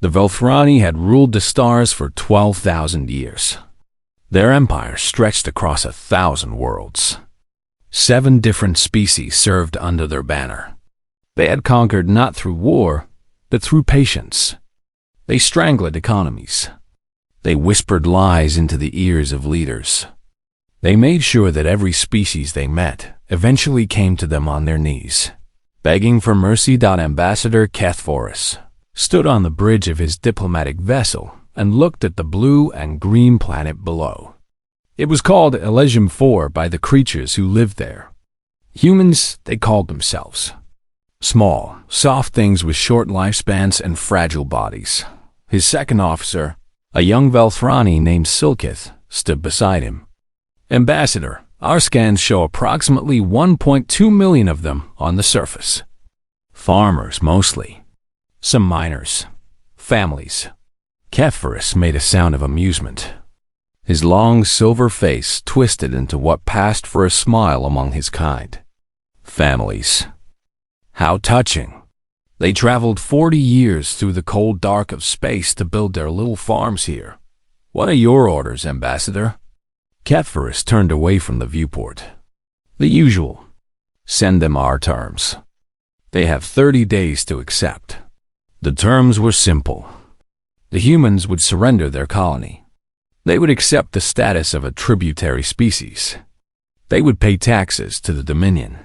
The Velthrani had ruled the stars for 12,000 years. Their empire stretched across 1,000 worlds. 7 different species served under their banner. They had conquered not through war, but through patience. They strangled economies. They whispered lies into the ears of leaders. They made sure that every species they met eventually came to them on their knees, begging for mercy. Ambassador Kethforus stood on the bridge of his diplomatic vessel and looked at the blue and green planet below. It was called Elysium 4 by the creatures who lived there. Humans, they called themselves. Small, soft things with short lifespans and fragile bodies. His second officer, a young Velthrani named Silkith, stood beside him. Ambassador, our scans show approximately 1.2 million of them on the surface. Farmers, mostly. Some miners. Families. Kethforus made a sound of amusement. His long silver face twisted into what passed for a smile among his kind. Families. How touching. They traveled 40 years through the cold dark of space to build their little farms here. What are your orders, Ambassador? Kethforus turned away from the viewport. The usual. Send them our terms. They have 30 days to accept. The terms were simple. The humans would surrender their colony. They would accept the status of a tributary species. They would pay taxes to the Dominion.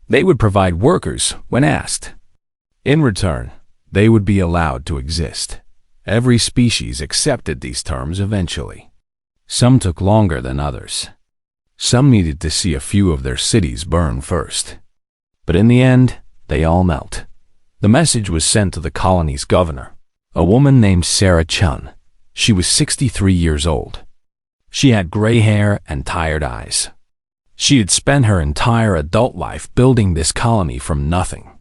They would provide workers when asked. In return, they would be allowed to exist. Every species accepted these terms eventually. Some took longer than others. Some needed to see a few of their cities burn first. But in the end, they all melt. The message was sent to the colony's governor, a woman named Sarah Chun. She was 63 years old. She had gray hair and tired eyes. She had spent her entire adult life building this colony from nothing.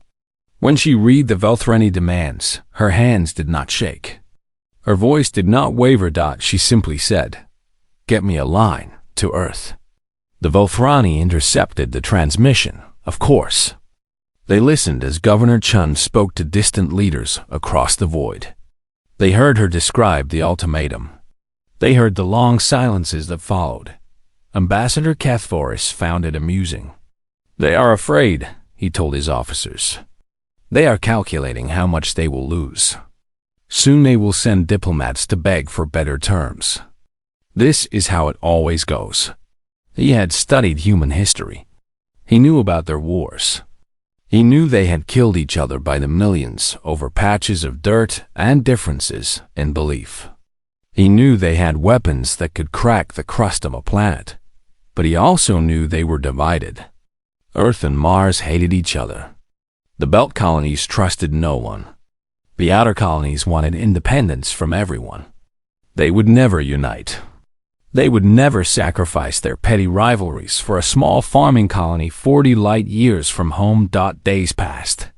When she read the Velthrani demands, her hands did not shake. Her voice did not waver. She simply said, "Get me a line to Earth." The Velthrani intercepted the transmission, of course. They listened as Governor Chun spoke to distant leaders across the void. They heard her describe the ultimatum. They heard the long silences that followed. Ambassador Kethforus found it amusing. "They are afraid," he told his officers. "They are calculating how much they will lose. Soon they will send diplomats to beg for better terms. This is how it always goes." He had studied human history. He knew about their wars. He knew they had killed each other by the millions over patches of dirt and differences in belief. He knew they had weapons that could crack the crust of a planet. But he also knew they were divided. Earth and Mars hated each other. The Belt colonies trusted no one. The outer colonies wanted independence from everyone. They would never unite. They would never sacrifice their petty rivalries for a small farming colony 40 light years from home. Days passed.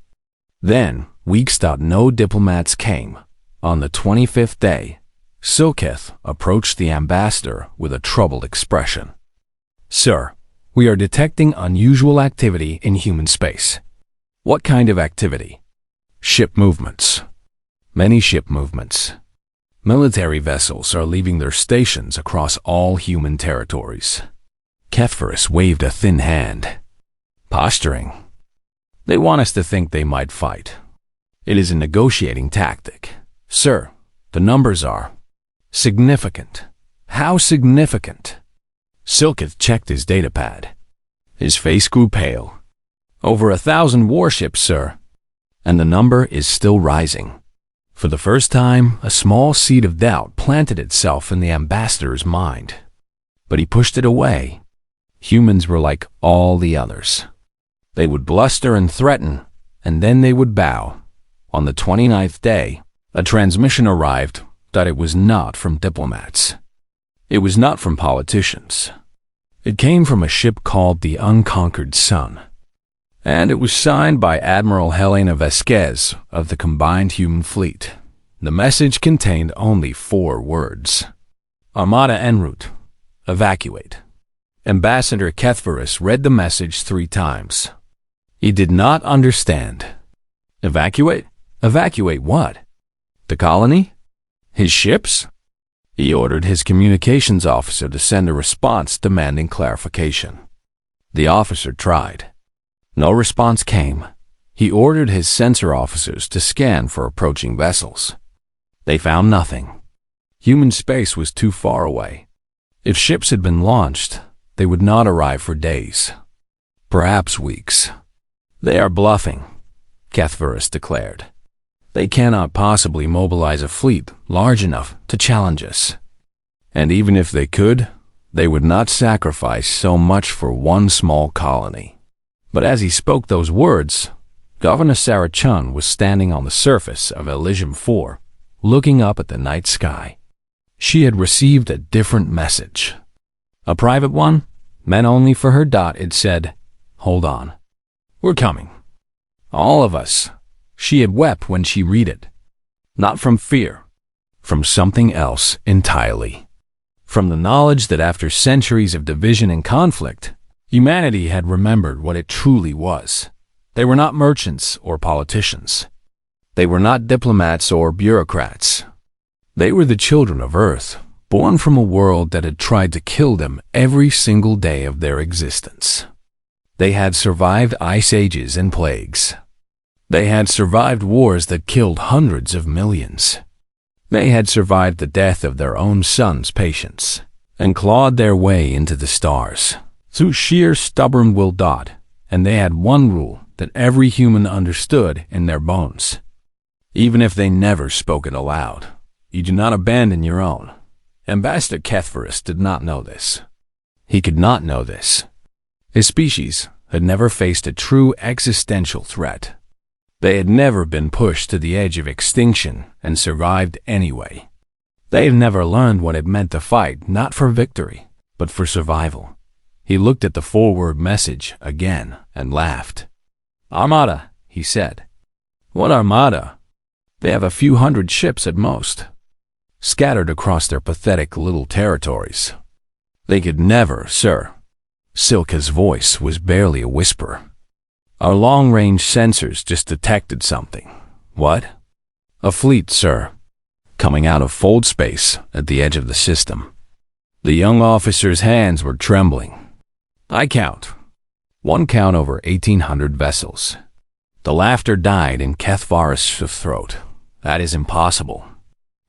Then, weeks. No diplomats came. On the 25th day, Silkith approached the ambassador with a troubled expression. "Sir, we are detecting unusual activity in human space." "What kind of activity?" "Ship movements. Many ship movements. Military vessels are leaving their stations across all human territories." Kethforus waved a thin hand. "Posturing. They want us to think they might fight. It is a negotiating tactic. Sir, the numbers are significant." "How significant?" Silkith checked his datapad. His face grew pale. "Over 1,000 warships, sir. And the number is still rising." For the first time, a small seed of doubt planted itself in the ambassador's mind. But he pushed it away. Humans were like all the others. They would bluster and threaten, and then they would bow. On the 29th day, a transmission arrived that it was not from diplomats. It was not from politicians. It came from a ship called the Unconquered Sun. And it was signed by Admiral Helena Vasquez of the Combined Human Fleet. The message contained only 4 words. Armada en route. Evacuate. Ambassador Kethforus read the message 3 times. He did not understand. Evacuate? Evacuate what? The colony? His ships? He ordered his communications officer to send a response demanding clarification. The officer tried. No response came. He ordered his sensor officers to scan for approaching vessels. They found nothing. Human space was too far away. If ships had been launched, they would not arrive for days, perhaps weeks. They are bluffing, Kethvarus declared. They cannot possibly mobilize a fleet large enough to challenge us. And even if they could, they would not sacrifice so much for one small colony. But as he spoke those words, Governor Sarah Chun was standing on the surface of Elysium 4, looking up at the night sky. She had received a different message. A private one, meant only for her. It said, "Hold on. We're coming. All of us." She had wept when she read it. Not from fear, from something else entirely. From the knowledge that after centuries of division and conflict, humanity had remembered what it truly was. They were not merchants or politicians. They were not diplomats or bureaucrats. They were the children of Earth, born from a world that had tried to kill them every single day of their existence. They had survived ice ages and plagues. They had survived wars that killed hundreds of millions. They had survived the death of their own sons' patients and clawed their way into the stars through sheer stubborn will. And they had one rule that every human understood in their bones. Even if they never spoke it aloud, you do not abandon your own. Ambassador Kethvarus did not know this. He could not know this. His species had never faced a true existential threat. They had never been pushed to the edge of extinction and survived anyway. They had never learned what it meant to fight not for victory, but for survival. He looked at the forward message again and laughed. "Armada," he said. "What Armada? They have a few hundred ships at most, scattered across their pathetic little territories. They could never, sir." Silka's voice was barely a whisper. "Our long-range sensors just detected something." "What?" "A fleet, sir, coming out of fold space at the edge of the system." The young officer's hands were trembling. "I count. One count over 1,800 vessels." The laughter died in Kethvarus' throat. "That is impossible.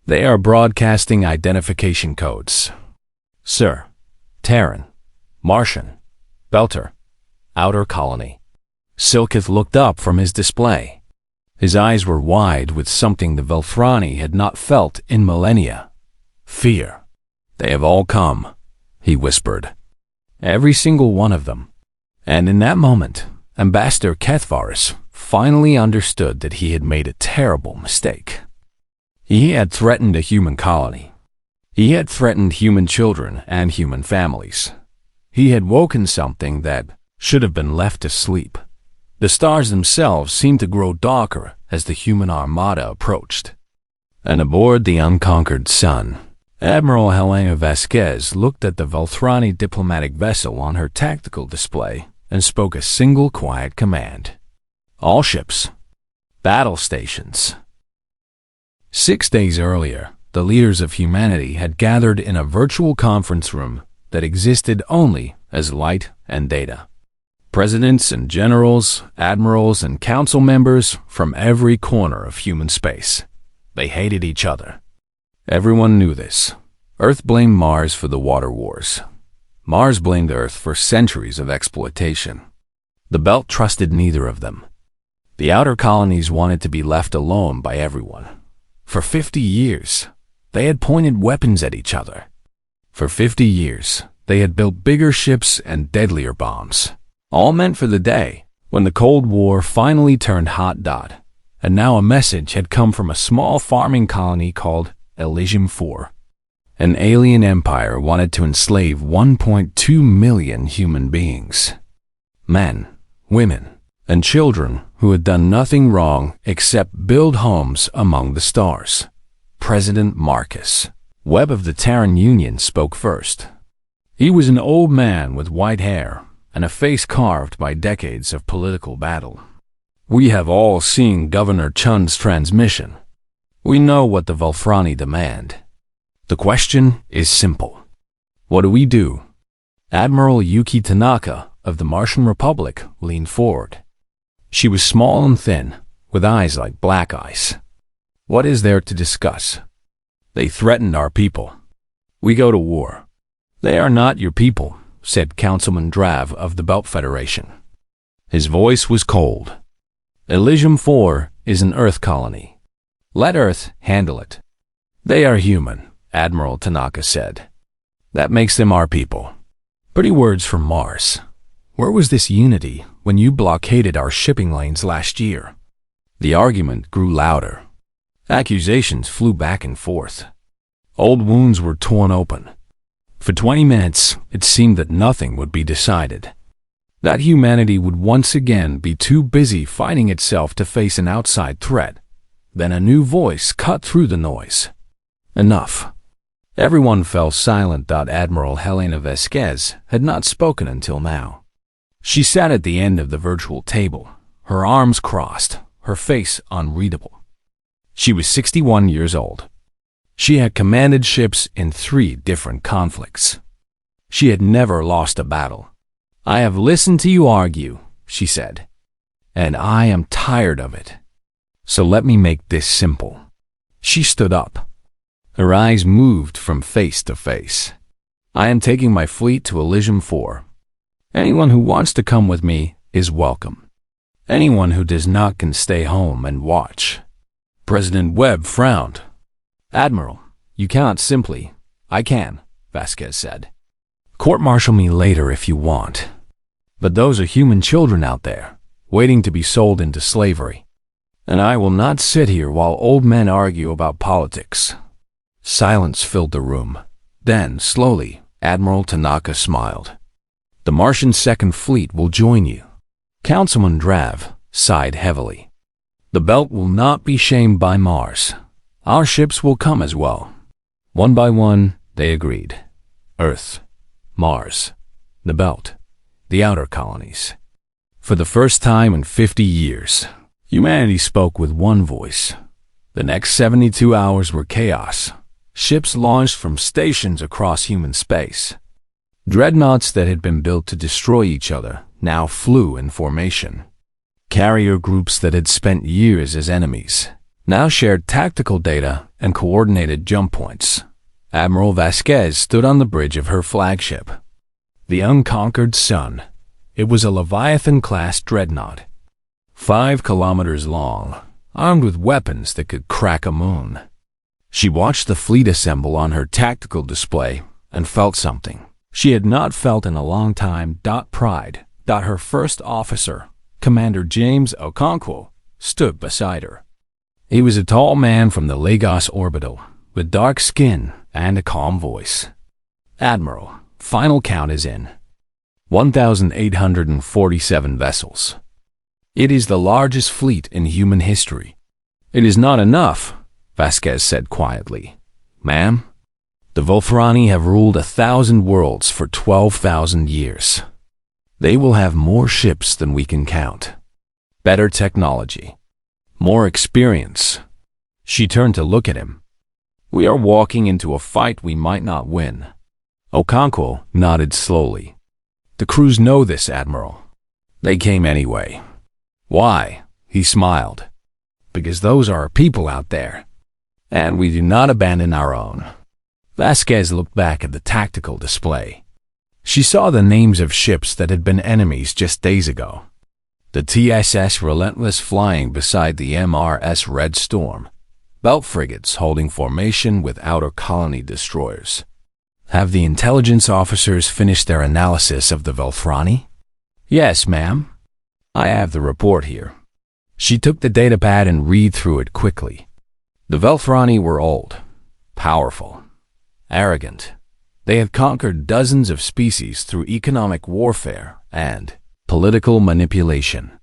They are broadcasting identification codes. Sir, Terran, Martian, Belter, Outer Colony." Silkith looked up from his display. His eyes were wide with something the Velthrani had not felt in millennia. Fear. "They have all come," he whispered. "Every single one of them." And in that moment, Ambassador Kethvarus finally understood that he had made a terrible mistake. He had threatened a human colony. He had threatened human children and human families. He had woken something that should have been left asleep. The stars themselves seemed to grow darker as the human armada approached. And aboard the unconquered sun, Admiral Helena Vasquez looked at the Velthrani diplomatic vessel on her tactical display and spoke a single quiet command. "All ships, battle stations." 6 days earlier, the leaders of humanity had gathered in a virtual conference room that existed only as light and data. Presidents and generals, admirals and council members from every corner of human space. They hated each other. Everyone knew this. Earth blamed Mars for the water wars. Mars blamed Earth for centuries of exploitation. The Belt trusted neither of them. The outer colonies wanted to be left alone by everyone. For 50 years, they had pointed weapons at each other. For 50 years, they had built bigger ships and deadlier bombs, all meant for the day when the Cold War finally turned hot. And now a message had come from a small farming colony called Elysium 4. An alien empire wanted to enslave 1.2 million human beings. Men, women, and children who had done nothing wrong except build homes among the stars. President Marcus Webb of the Terran Union spoke first. He was an old man with white hair and a face carved by decades of political battle. "We have all seen Governor Chun's transmission. We know what the Velfrani demand. The question is simple. What do we do? Admiral Yuki Tanaka of the Martian Republic leaned forward. She was small and thin, with eyes like black ice. What is there to discuss? They threatened our people. We go to war. They are not your people, said Councilman Drav of the Belt Federation. His voice was cold. Elysium 4 is an Earth colony. Let Earth handle it. They are human, Admiral Tanaka said. That makes them our people. Pretty words from Mars. Where was this unity when you blockaded our shipping lanes last year? The argument grew louder. Accusations flew back and forth. Old wounds were torn open. For 20 minutes, it seemed that nothing would be decided. That humanity would once again be too busy fighting itself to face an outside threat. Then a new voice cut through the noise. Enough. Everyone fell silent. Admiral Helena Vasquez had not spoken until now. She sat at the end of the virtual table, her arms crossed, her face unreadable. She was 61 years old. She had commanded ships in 3 different conflicts. She had never lost a battle. I have listened to you argue, she said, and I am tired of it. So let me make this simple. She stood up. Her eyes moved from face to face. I am taking my fleet to Elysium 4. Anyone who wants to come with me is welcome. Anyone who does not can stay home and watch. President Webb frowned. Admiral, you cannot simply. I can, Vasquez said. Court-martial me later if you want. But those are human children out there, waiting to be sold into slavery. And I will not sit here while old men argue about politics. Silence filled the room. Then, slowly, Admiral Tanaka smiled. The Martian Second Fleet will join you. Councilman Drav sighed heavily. The Belt will not be shamed by Mars. Our ships will come as well. One by one, they agreed. Earth, Mars, the Belt, the outer colonies. For the first time in 50 years, humanity spoke with one voice. The next 72 hours were chaos. Ships launched from stations across human space. Dreadnoughts that had been built to destroy each other now flew in formation. Carrier groups that had spent years as enemies now shared tactical data and coordinated jump points. Admiral Vasquez stood on the bridge of her flagship, the Unconquered Sun. It was a Leviathan-class dreadnought, 5 kilometers long, armed with weapons that could crack a moon. She watched the fleet assemble on her tactical display and felt something she had not felt in a long time. Pride. Her first officer, Commander James Okonkwo, stood beside her. He was a tall man from the Lagos Orbital, with dark skin and a calm voice. Admiral, final count is in. 1,847 vessels. It is the largest fleet in human history. It is not enough, Vasquez said quietly. Ma'am, the Volfrani have ruled 1,000 worlds for 12,000 years. They will have more ships than we can count. Better technology. More experience. She turned to look at him. We are walking into a fight we might not win. Okonkwo nodded slowly. The crews know this, Admiral. They came anyway. Why? He smiled. Because those are our people out there. And we do not abandon our own. Vasquez looked back at the tactical display. She saw the names of ships that had been enemies just days ago. The TSS Relentless flying beside the MRS Red Storm. Belt frigates holding formation with outer colony destroyers. Have the intelligence officers finished their analysis of the Velfrani? Yes, ma'am. I have the report here. She took the datapad and read through it quickly. The Velfrani were old, powerful, arrogant. They had conquered dozens of species through economic warfare and political manipulation.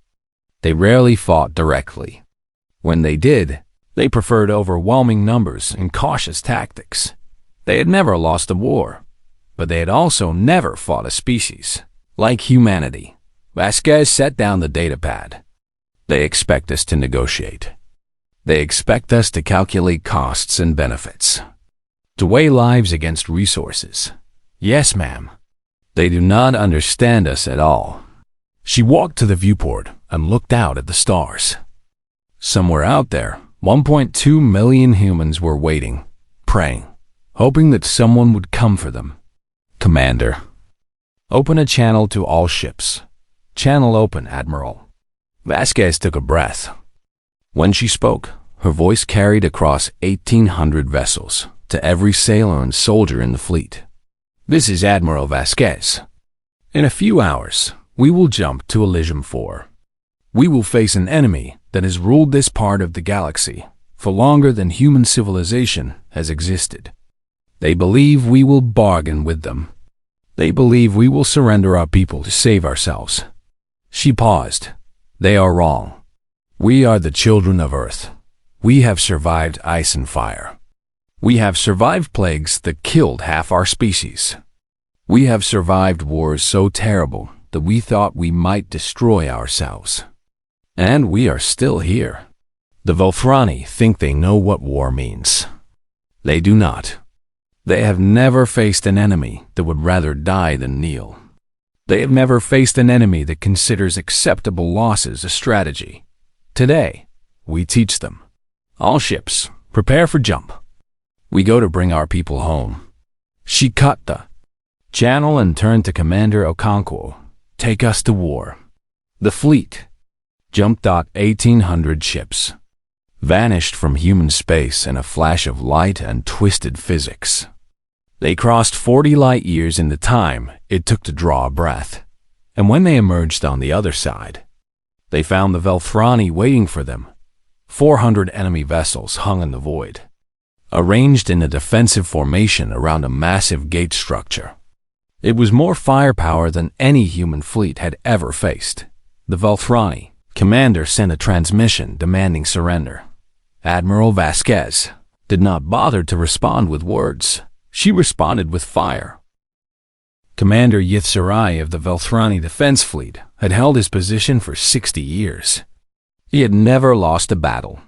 They rarely fought directly. When they did, they preferred overwhelming numbers and cautious tactics. They had never lost a war, but they had also never fought a species, like humanity. Vasquez set down the datapad. They expect us to negotiate. They expect us to calculate costs and benefits, to weigh lives against resources. Yes, ma'am. They do not understand us at all. She walked to the viewport and looked out at the stars. Somewhere out there, 1.2 million humans were waiting, praying, hoping that someone would come for them. Commander, open a channel to all ships. Channel open, Admiral. Vasquez took a breath. When she spoke, her voice carried across 1,800 vessels to every sailor and soldier in the fleet. This is Admiral Vasquez. In a few hours, we will jump to Elysium 4. We will face an enemy that has ruled this part of the galaxy for longer than human civilization has existed. They believe we will bargain with them. They believe we will surrender our people to save ourselves. She paused. They are wrong. We are the children of Earth. We have survived ice and fire. We have survived plagues that killed half our species. We have survived wars so terrible that we thought we might destroy ourselves. And we are still here. The Volthrani think they know what war means. They do not. They have never faced an enemy that would rather die than kneel. They have never faced an enemy that considers acceptable losses a strategy. Today, we teach them. All ships, prepare for jump. We go to bring our people home. She cut the channel and turned to Commander Okonkwo. Take us to war. The fleet jumped. 1,800 ships vanished from human space in a flash of light and twisted physics. They crossed 40 light years in the time it took to draw a breath. And when they emerged on the other side, they found the Volthrani waiting for them. 400 enemy vessels hung in the void, arranged in a defensive formation around a massive gate structure. It was more firepower than any human fleet had ever faced. The Volthrani commander sent a transmission demanding surrender. Admiral Vasquez did not bother to respond with words. She responded with fire. Commander Yithsarai of the Volthrani Defense Fleet had held his position for 60 years. He had never lost a battle.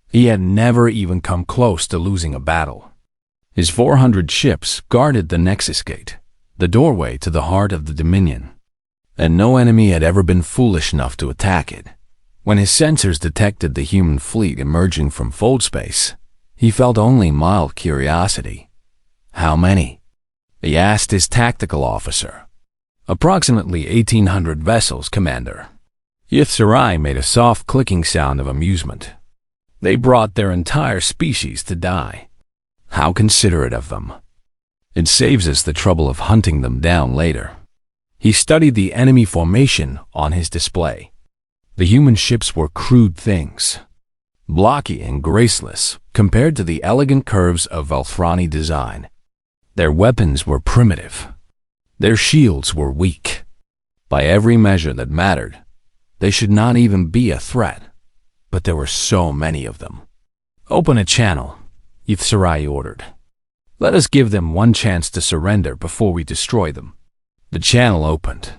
He had never even come close to losing a battle. His 400 ships guarded the Nexus Gate, the doorway to the heart of the Dominion, and no enemy had ever been foolish enough to attack it. When his sensors detected the human fleet emerging from fold space, he felt only mild curiosity. How many? He asked his tactical officer. Approximately 1,800 vessels, Commander. Yithsarai made a soft clicking sound of amusement. They brought their entire species to die. How considerate of them. It saves us the trouble of hunting them down later. He studied the enemy formation on his display. The human ships were crude things, blocky and graceless compared to the elegant curves of Volthrani design. Their weapons were primitive. Their shields were weak. By every measure that mattered, they should not even be a threat. But there were so many of them. Open a channel, Yithsarai ordered. Let us give them one chance to surrender before we destroy them. The channel opened.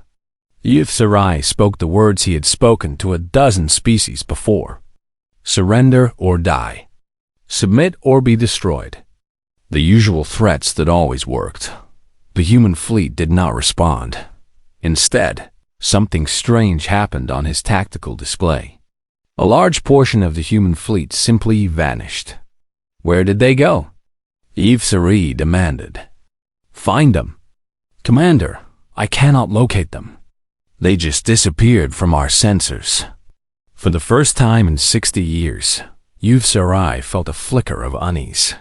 Yithsarai spoke the words he had spoken to a dozen species before. Surrender or die. Submit or be destroyed. The usual threats that always worked. The human fleet did not respond. Instead, something strange happened on his tactical display. A large portion of the human fleet simply vanished. Where did they go? Yithsarai demanded. Find them. Commander, I cannot locate them. They just disappeared from our sensors. For the first time in 60 years, Yithsarai felt a flicker of unease.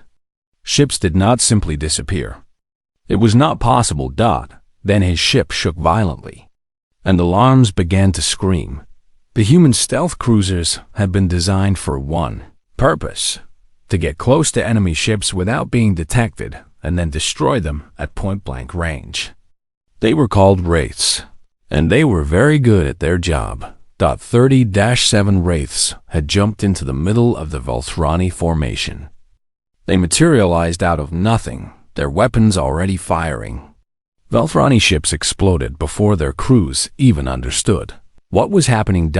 Ships did not simply disappear. It was not possible. Then his ship shook violently, and alarms began to scream. The human stealth cruisers had been designed for one purpose: to get close to enemy ships without being detected and then destroy them at point-blank range. They were called Wraiths, and they were very good at their job. 30-7 Wraiths had jumped into the middle of the Volthrani formation. They materialized out of nothing, their weapons already firing. Volthrani ships exploded before their crews even understood what was happening.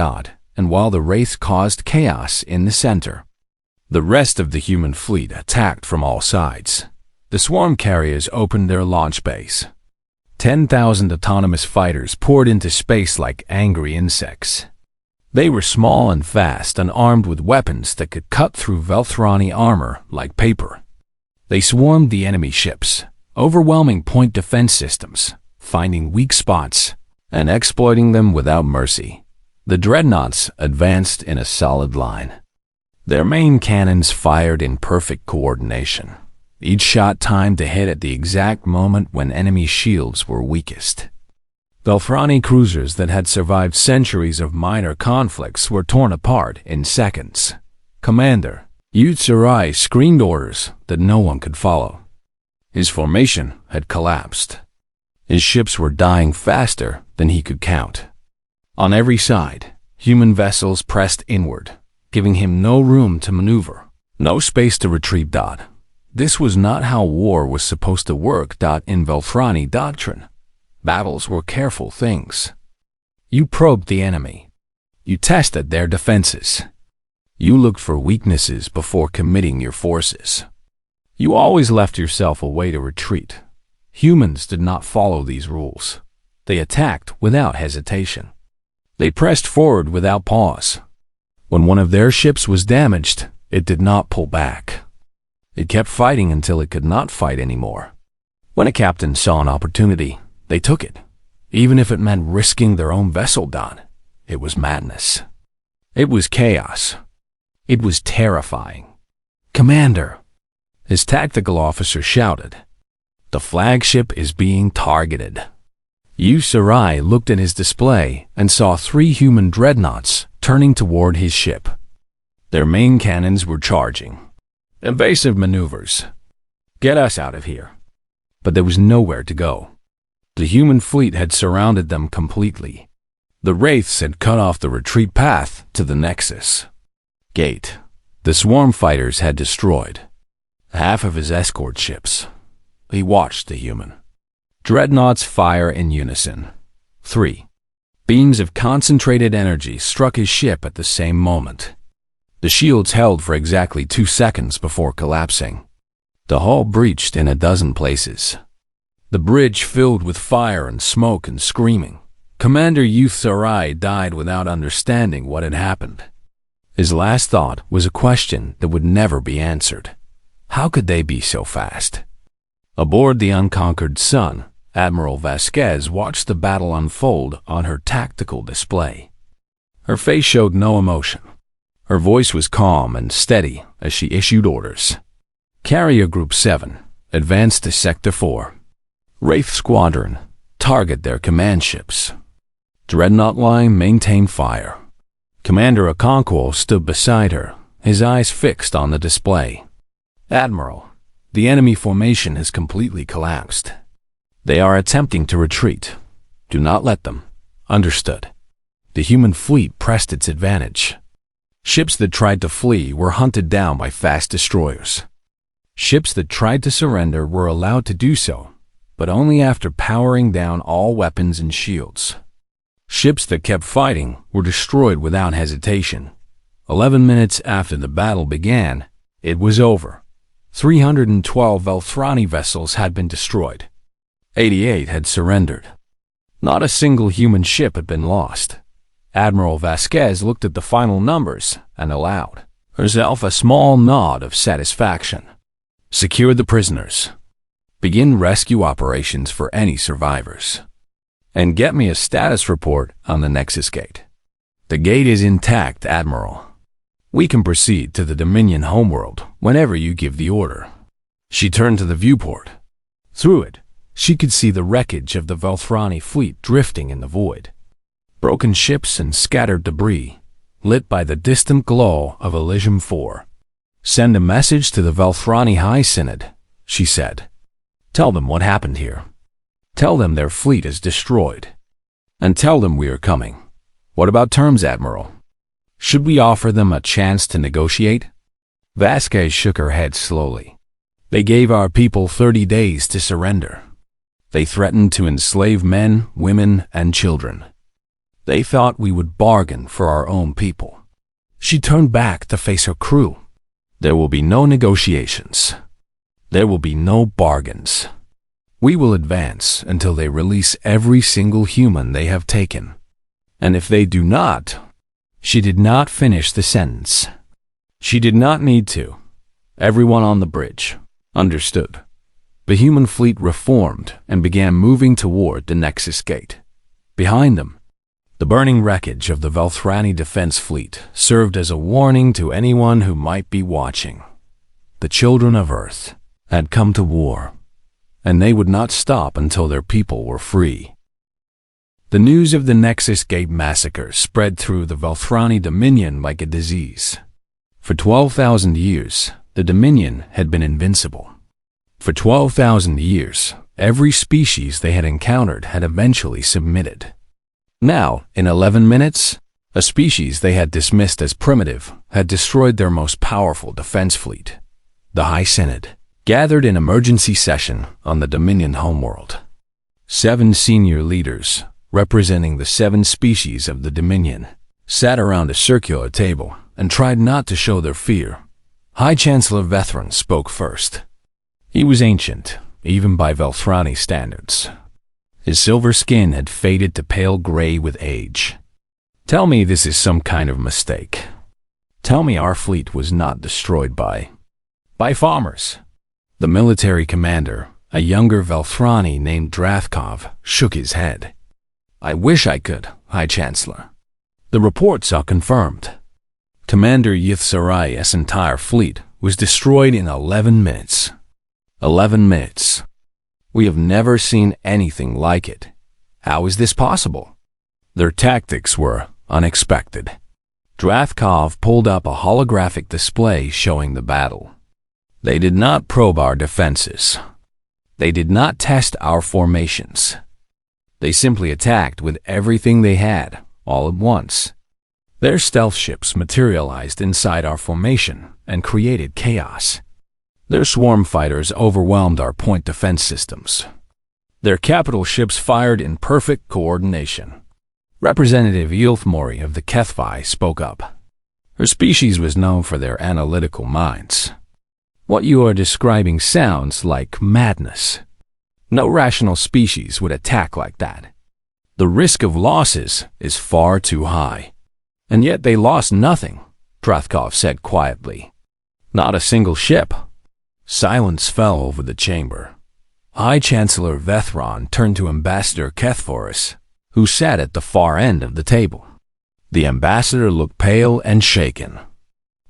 And while the Wraiths caused chaos in the center, The rest of the human fleet attacked from all sides. The swarm carriers opened their launch bays. 10,000 autonomous fighters poured into space like angry insects. They were small and fast and armed with weapons that could cut through Velthrani armor like paper. They swarmed the enemy ships, overwhelming point defense systems, finding weak spots, and exploiting them without mercy. The dreadnoughts advanced in a solid line. Their main cannons fired in perfect coordination, each shot timed to hit at the exact moment when enemy shields were weakest. Velthrani cruisers that had survived centuries of minor conflicts were torn apart in seconds. Commander Utsurai screamed orders that no one could follow. His formation had collapsed. His ships were dying faster than he could count. On every side, human vessels pressed inward, giving him no room to maneuver, no space to retreat. This was not how war was supposed to work. In Velthrani doctrine, battles were careful things. You probed the enemy. You tested their defenses. You looked for weaknesses before committing your forces. You always left yourself a way to retreat. Humans did not follow these rules. They attacked without hesitation. They pressed forward without pause. When one of their ships was damaged, it did not pull back. It kept fighting until it could not fight anymore. When a captain saw an opportunity, they took it, even if it meant risking their own vessel. It was madness. It was chaos. It was terrifying. Commander, his tactical officer shouted, the flagship is being targeted. Utsurai looked at his display and saw 3 human dreadnoughts turning toward his ship. Their main cannons were charging. Evasive maneuvers. Get us out of here. But there was nowhere to go. The human fleet had surrounded them completely. The wraiths had cut off the retreat path to the Nexus Gate. The swarm fighters had destroyed half of his escort ships. He watched the human dreadnoughts fire in unison. 3 beams of concentrated energy struck his ship at the same moment. The shields held for exactly 2 seconds before collapsing. The hull breached in a dozen places. The bridge filled with fire and smoke and screaming. Commander Utsurai died without understanding what had happened. His last thought was a question that would never be answered. How could they be so fast? Aboard the Unconquered Sun, Admiral Vasquez watched the battle unfold on her tactical display. Her face showed no emotion. Her voice was calm and steady as she issued orders. Carrier Group 7, advance to Sector 4. Wraith Squadron, target their command ships. Dreadnought Line, maintain fire. Commander Okonkwo stood beside her, his eyes fixed on the display. Admiral, the enemy formation has completely collapsed. They are attempting to retreat. Do not let them. Understood. The human fleet pressed its advantage. Ships that tried to flee were hunted down by fast destroyers. Ships that tried to surrender were allowed to do so, but only after powering down all weapons and shields. Ships that kept fighting were destroyed without hesitation. 11 minutes after the battle began, it was over. 312 Velthrani vessels had been destroyed. 88 had surrendered. Not a single human ship had been lost. Admiral Vasquez looked at the final numbers and allowed herself a small nod of satisfaction. Secure the prisoners. Begin rescue operations for any survivors. And get me a status report on the Nexus Gate. The gate is intact, Admiral. We can proceed to the Dominion homeworld whenever you give the order. She turned to the viewport. Through it, she could see the wreckage of the Velthrani fleet drifting in the void. Broken ships and scattered debris, lit by the distant glow of Elysium 4. Send a message to the Velthrani High Synod, she said. Tell them what happened here. Tell them their fleet is destroyed. And tell them we are coming. What about terms, Admiral? Should we offer them a chance to negotiate? Vasquez shook her head slowly. They gave our people 30 days to surrender. They threatened to enslave men, women, and children. They thought we would bargain for our own people. She turned back to face her crew. There will be no negotiations. There will be no bargains. We will advance until they release every single human they have taken. And if they do not—" She did not finish the sentence. She did not need to. Everyone on the bridge understood. The human fleet reformed and began moving toward the Nexus Gate. Behind them, the burning wreckage of the Velthrani defense fleet served as a warning to anyone who might be watching. The children of Earth had come to war, and they would not stop until their people were free. The news of the Nexus Gate massacre spread through the Velthrani Dominion like a disease. For 12,000 years, the Dominion had been invincible. For 12,000 years, every species they had encountered had eventually submitted. Now, in 11 minutes, a species they had dismissed as primitive had destroyed their most powerful defense fleet. The High Synod gathered in emergency session on the Dominion homeworld. 7 senior leaders, representing the 7 species of the Dominion, sat around a circular table and tried not to show their fear. High Chancellor Vethran spoke first. He was ancient, even by Velthrani standards. His silver skin had faded to pale gray with age. "Tell me this is some kind of mistake. Tell me our fleet was not destroyed by farmers." The military commander, a younger Velthrani named Drathkov, shook his head. "I wish I could, High Chancellor. The reports are confirmed. Commander Yithsarai's entire fleet was destroyed in 11 minutes. 11 minutes. We have never seen anything like it. How is this possible?" Their tactics were unexpected. Drathkov pulled up a holographic display showing the battle. They did not probe our defenses. They did not test our formations. They simply attacked with everything they had, all at once. Their stealth ships materialized inside our formation and created chaos. Their swarm fighters overwhelmed our point defense systems. Their capital ships fired in perfect coordination. Representative Yilthmori of the HFY spoke up. Her species was known for their analytical minds. "What you are describing sounds like madness. No rational species would attack like that. The risk of losses is far too high." "And yet they lost nothing," Drathkov said quietly. "Not a single ship." Silence fell over the chamber. High Chancellor Vethran turned to Ambassador Kethvoris, who sat at the far end of the table. The ambassador looked pale and shaken.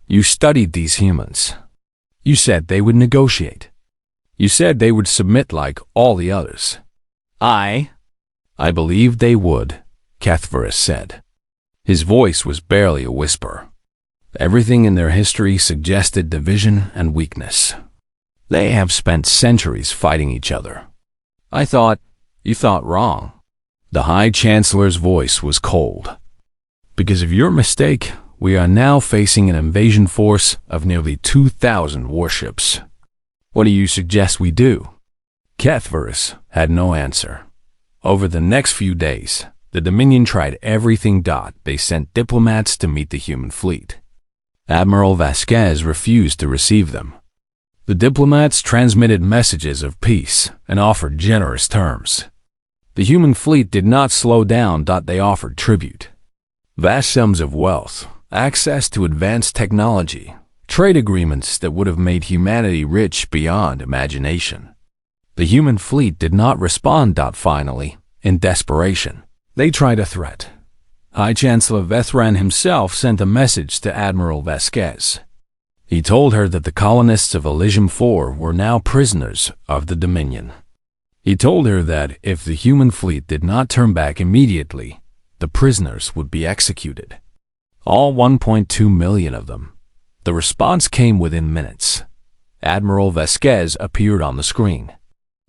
"You studied these humans. You said they would negotiate. You said they would submit like all the others." I believed they would," Kethvoris said. His voice was barely a whisper. Everything in their history suggested division and weakness. They have spent centuries fighting each other. You thought wrong." The High Chancellor's voice was cold. "Because of your mistake, we are now facing an invasion force of nearly 2,000 warships. What do you suggest we do?" Kethvoris had no answer. Over the next few days, the Dominion tried everything. They sent diplomats to meet the human fleet. Admiral Vasquez refused to receive them. The diplomats transmitted messages of peace and offered generous terms. The human fleet did not slow down. They offered tribute. Vast sums of wealth, access to advanced technology, trade agreements that would have made humanity rich beyond imagination. The human fleet did not respond. Finally, in desperation, they tried a threat. High Chancellor Vethran himself sent a message to Admiral Vasquez. He told her that the colonists of Elysium IV were now prisoners of the Dominion. He told her that if the human fleet did not turn back immediately, the prisoners would be executed. All 1.2 million of them. The response came within minutes. Admiral Vasquez appeared on the screen.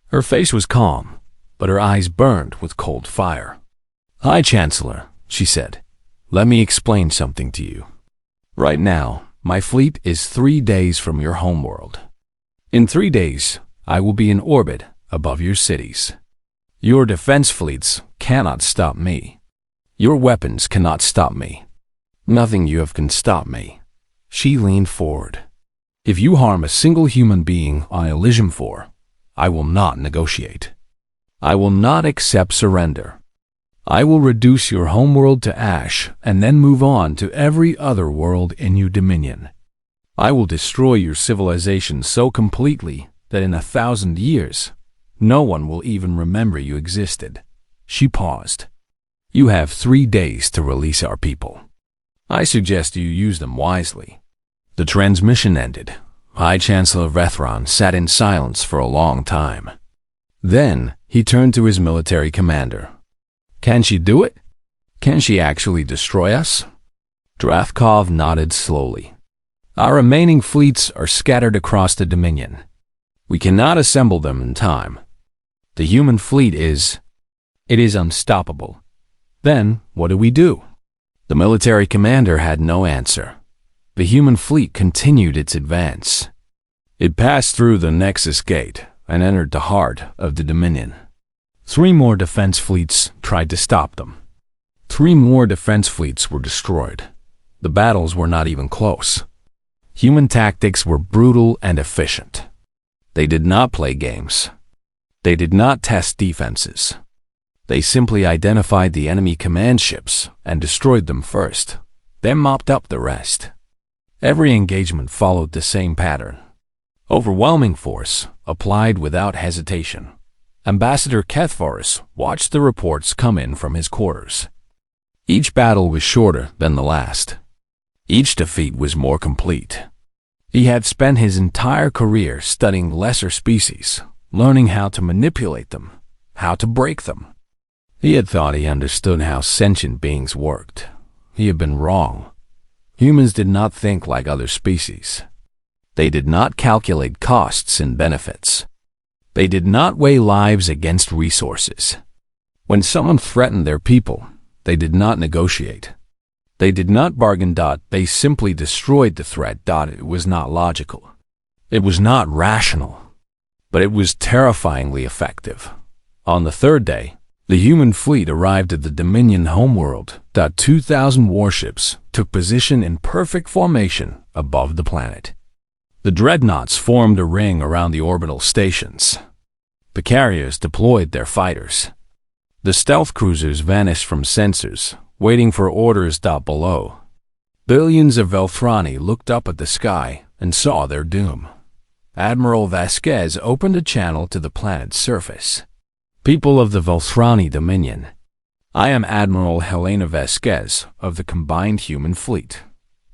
Her face was calm, but her eyes burned with cold fire. "High Chancellor," she said, "let me explain something to you. Right now, my fleet is 3 days from your homeworld. In 3 days, I will be in orbit above your cities. Your defense fleets cannot stop me. Your weapons cannot stop me. Nothing you have can stop me." She leaned forward. If you harm a single human being on Elysium 4, I will not negotiate. I will not accept surrender. I will reduce your homeworld to ash and then move on to every other world in your dominion. I will destroy your civilization so completely that in 1,000 years, no one will even remember you existed." She paused. "You have 3 days to release our people. I suggest you use them wisely." The transmission ended. High Chancellor Vethron sat in silence for a long time. Then he turned to his military commander. "Can she do it? Can she actually destroy us?" Drathkov nodded slowly. "Our remaining fleets are scattered across the Dominion. We cannot assemble them in time. The human fleet is unstoppable. Then what do we do?" The military commander had no answer. The human fleet continued its advance. It passed through the Nexus Gate and entered the heart of the Dominion. 3 more defense fleets tried to stop them. 3 more defense fleets were destroyed. The battles were not even close. Human tactics were brutal and efficient. They did not play games. They did not test defenses. They simply identified the enemy command ships and destroyed them first, then mopped up the rest. Every engagement followed the same pattern. Overwhelming force applied without hesitation. Ambassador Kethvaris watched the reports come in from his quarters. Each battle was shorter than the last. Each defeat was more complete. He had spent his entire career studying lesser species, learning how to manipulate them, how to break them. He had thought he understood how sentient beings worked. He had been wrong. Humans did not think like other species. They did not calculate costs and benefits. They did not weigh lives against resources. When someone threatened their people, they did not negotiate. They did not bargain. They simply destroyed the threat. It was not logical. It was not rational. But it was terrifyingly effective. On the 3rd day, the human fleet arrived at the Dominion homeworld. 2,000 warships took position in perfect formation above the planet. The dreadnoughts formed a ring around the orbital stations. The carriers deployed their fighters. The stealth cruisers vanished from sensors, waiting for orders. Below, billions of Velthrani looked up at the sky and saw their doom. Admiral Vasquez opened a channel to the planet's surface. "People of the Velthrani Dominion, I am Admiral Helena Vasquez of the Combined Human Fleet.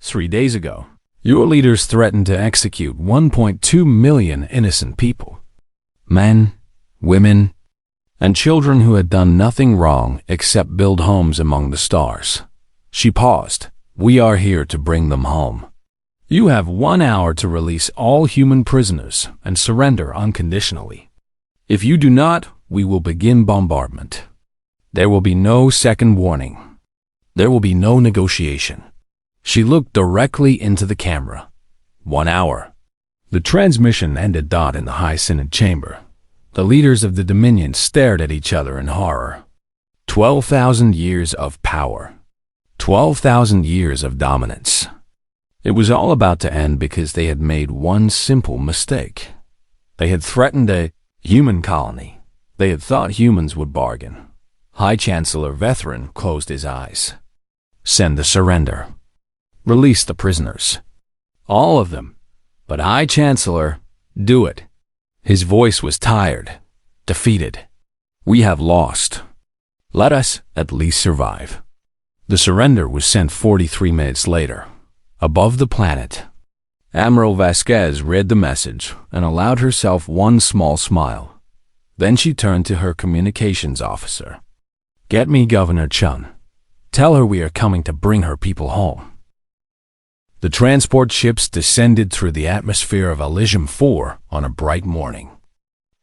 3 days ago, your leaders threatened to execute 1.2 million innocent people. Men, women, and children who had done nothing wrong except build homes among the stars." She paused. "We are here to bring them home. You have 1 hour to release all human prisoners and surrender unconditionally. If you do not, we will begin bombardment. There will be no second warning. There will be no negotiation." She looked directly into the camera. 1 hour. The transmission ended. In the High Synod chamber, the leaders of the Dominion stared at each other in horror. 12,000 years of power. 12,000 years of dominance. It was all about to end because they had made one simple mistake. They had threatened a human colony. They had thought humans would bargain. High Chancellor Vethron closed his eyes. "Send the surrender. Release the prisoners. All of them. But High Chancellor, do it." His voice was tired, defeated. "We have lost. Let us at least survive." The surrender was sent 43 minutes later. Above the planet, Admiral Vasquez read the message and allowed herself one small smile. Then she turned to her communications officer. "Get me Governor Chun. Tell her we are coming to bring her people home." The transport ships descended through the atmosphere of Elysium 4 on a bright morning.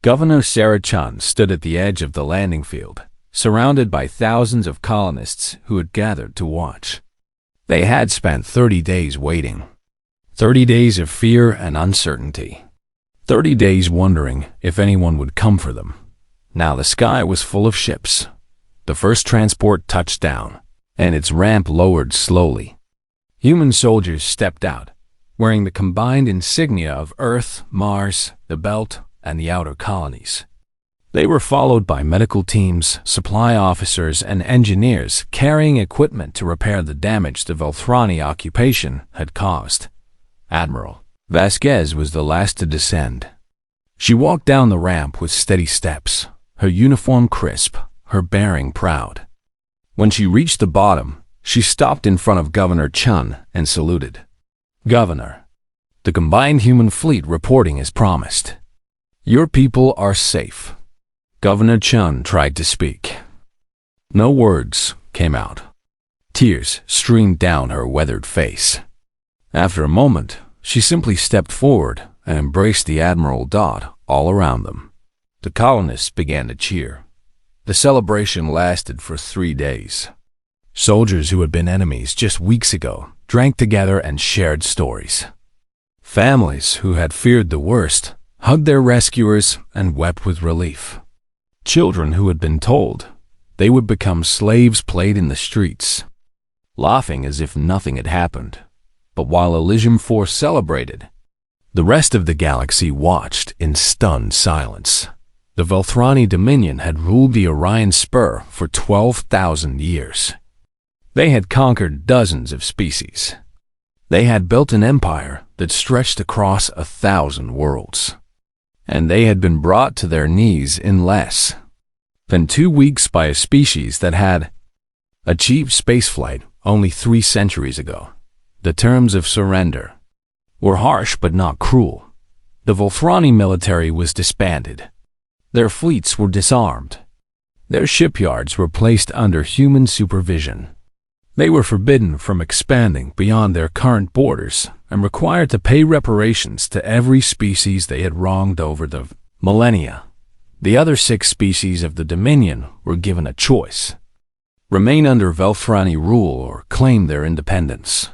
Governor Sarah Chun stood at the edge of the landing field, surrounded by thousands of colonists who had gathered to watch. They had spent 30 days waiting. 30 days of fear and uncertainty. 30 days wondering if anyone would come for them. Now the sky was full of ships. The first transport touched down, and its ramp lowered slowly. Human soldiers stepped out, wearing the combined insignia of Earth, Mars, the Belt, and the outer colonies. They were followed by medical teams, supply officers, and engineers carrying equipment to repair the damage the Velthrani occupation had caused. Admiral Vasquez was the last to descend. She walked down the ramp with steady steps, her uniform crisp, her bearing proud. When she reached the bottom, she stopped in front of Governor Chun and saluted. "Governor, the combined human fleet reporting as promised. Your people are safe." Governor Chun tried to speak. No words came out. Tears streamed down her weathered face. After a moment, she simply stepped forward and embraced the Admiral Dot all around them. The colonists began to cheer. The celebration lasted for 3 days. Soldiers who had been enemies just weeks ago drank together and shared stories. Families who had feared the worst hugged their rescuers and wept with relief. Children who had been told they would become slaves played in the streets, laughing as if nothing had happened. But while Elysium 4 celebrated, the rest of the galaxy watched in stunned silence. The Velthrani Dominion had ruled the Orion Spur for 12,000 years. They had conquered dozens of species. They had built an empire that stretched across 1,000 worlds. And they had been brought to their knees in less than 2 weeks by a species that had achieved spaceflight only 3 centuries ago. The terms of surrender were harsh but not cruel. The Velthrani military was disbanded. Their fleets were disarmed. Their shipyards were placed under human supervision. They were forbidden from expanding beyond their current borders and required to pay reparations to every species they had wronged over the millennia. The other 6 species of the Dominion were given a choice: remain under Velthrani rule or claim their independence.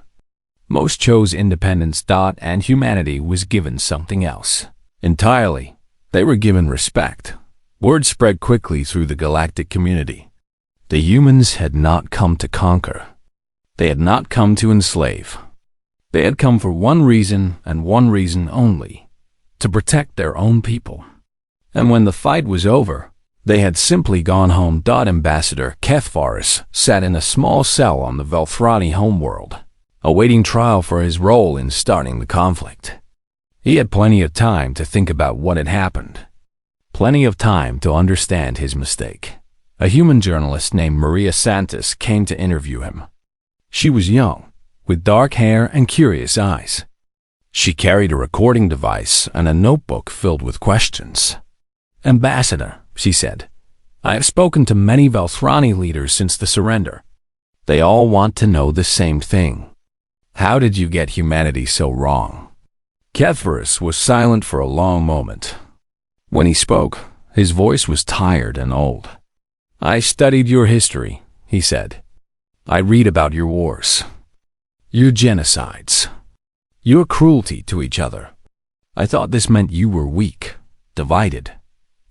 Most chose independence. And humanity was given something else entirely. They were given respect. Word spread quickly through the galactic community. The humans had not come to conquer. They had not come to enslave. They had come for one reason and one reason only: to protect their own people. And when the fight was over, they had simply gone home. Ambassador Kethvaris sat in a small cell on the Velthrani homeworld, awaiting trial for his role in starting the conflict. He had plenty of time to think about what had happened. Plenty of time to understand his mistake. A human journalist named Maria Santos came to interview him. She was young, with dark hair and curious eyes. She carried a recording device and a notebook filled with questions. "Ambassador," she said, "I have spoken to many Velthrani leaders since the surrender. They all want to know the same thing. How did you get humanity so wrong?" Kethvaris was silent for a long moment. When he spoke, his voice was tired and old. "I studied your history," he said. "I read about your wars, your genocides, your cruelty to each other. I thought this meant you were weak, divided,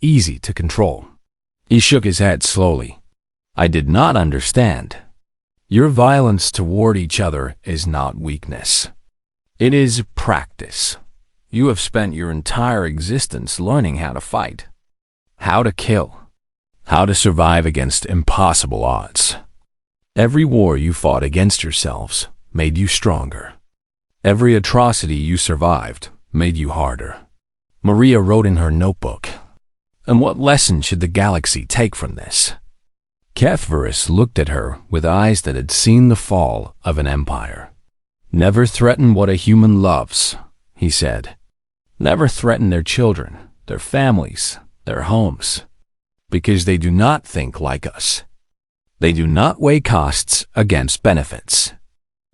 easy to control." He shook his head slowly. "I did not understand. Your violence toward each other is not weakness. It is practice. You have spent your entire existence learning how to fight, how to kill, how to survive against impossible odds. Every war you fought against yourselves made you stronger. Every atrocity you survived made you harder." Maria wrote in her notebook. "And what lesson should the galaxy take from this?" Kethvaris looked at her with eyes that had seen the fall of an empire. "Never threaten what a human loves," he said. "Never threaten their children, their families, their homes, because they do not think like us. They do not weigh costs against benefits.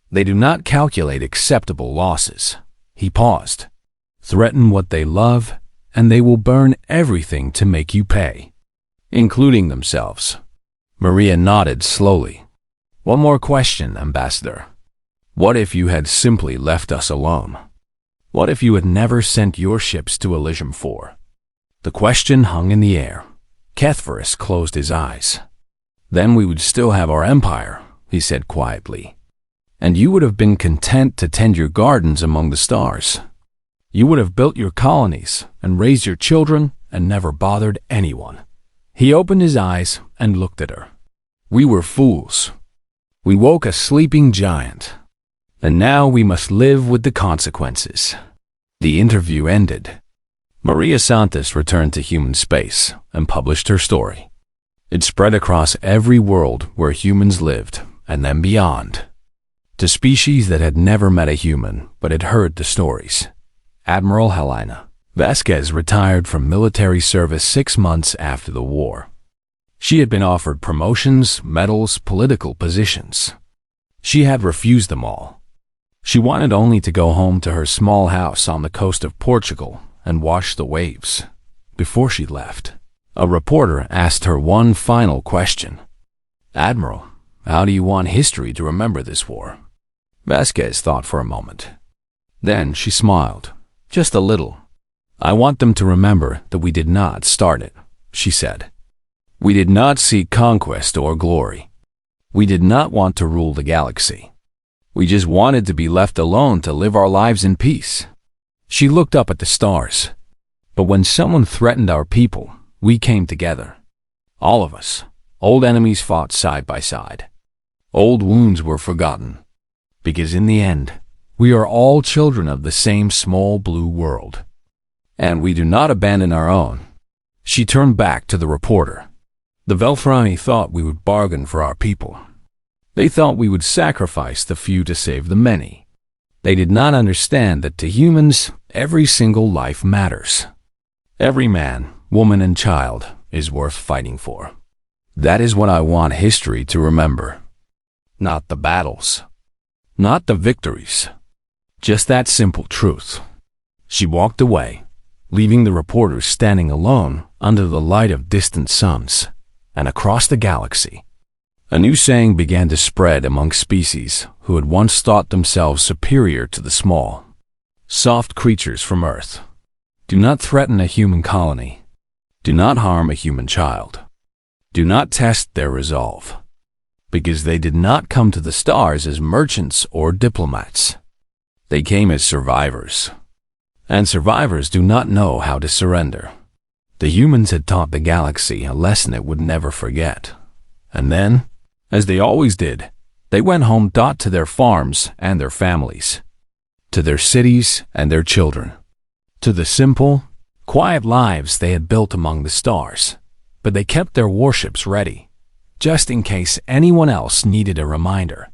They do not calculate acceptable losses." He paused. "Threaten what they love, and they will burn everything to make you pay, including themselves." Maria nodded slowly. "One more question, Ambassador. What if you had simply left us alone? What if you had never sent your ships to Elysium 4? The question hung in the air. Kethvaris closed his eyes. "Then we would still have our empire," he said quietly. And you would have been content to tend your gardens among the stars. You would have built your colonies and raised your children and never bothered anyone. He opened his eyes and looked at her. We were fools. We woke a sleeping giant. And now we must live with the consequences. The interview ended. Maria Santos returned to human space and published her story. It spread across every world where humans lived, and then beyond, to species that had never met a human but had heard the stories. Admiral Helena Vasquez retired from military service 6 months after the war. She had been offered promotions, medals, political positions. She had refused them all. She wanted only to go home to her small house on the coast of Portugal and watch the waves. Before she left, a reporter asked her one final question. Admiral, how do you want history to remember this war? Vasquez thought for a moment. Then she smiled, just a little. I want them to remember that we did not start it, she said. We did not seek conquest or glory. We did not want to rule the galaxy. We just wanted to be left alone to live our lives in peace. She looked up at the stars. But when someone threatened our people, we came together. All of us. Old enemies fought side by side. Old wounds were forgotten. Because in the end, we are all children of the same small blue world. And we do not abandon our own. She turned back to the reporter. The Velfrani thought we would bargain for our people. They thought we would sacrifice the few to save the many. They did not understand that to humans, every single life matters. Every man, woman, and child is worth fighting for. That is what I want history to remember. Not the battles. Not the victories. Just that simple truth. She walked away, leaving the reporters standing alone under the light of distant suns. And across the galaxy, a new saying began to spread among species who had once thought themselves superior to the small, soft creatures from Earth. Do not threaten a human colony. Do not harm a human child. Do not test their resolve. Because they did not come to the stars as merchants or diplomats. They came as survivors. And survivors do not know how to surrender. The humans had taught the galaxy a lesson it would never forget. And then, as they always did, they went home to their farms and their families, to their cities and their children, to the simple, quiet lives they had built among the stars. But they kept their warships ready, just in case anyone else needed a reminder.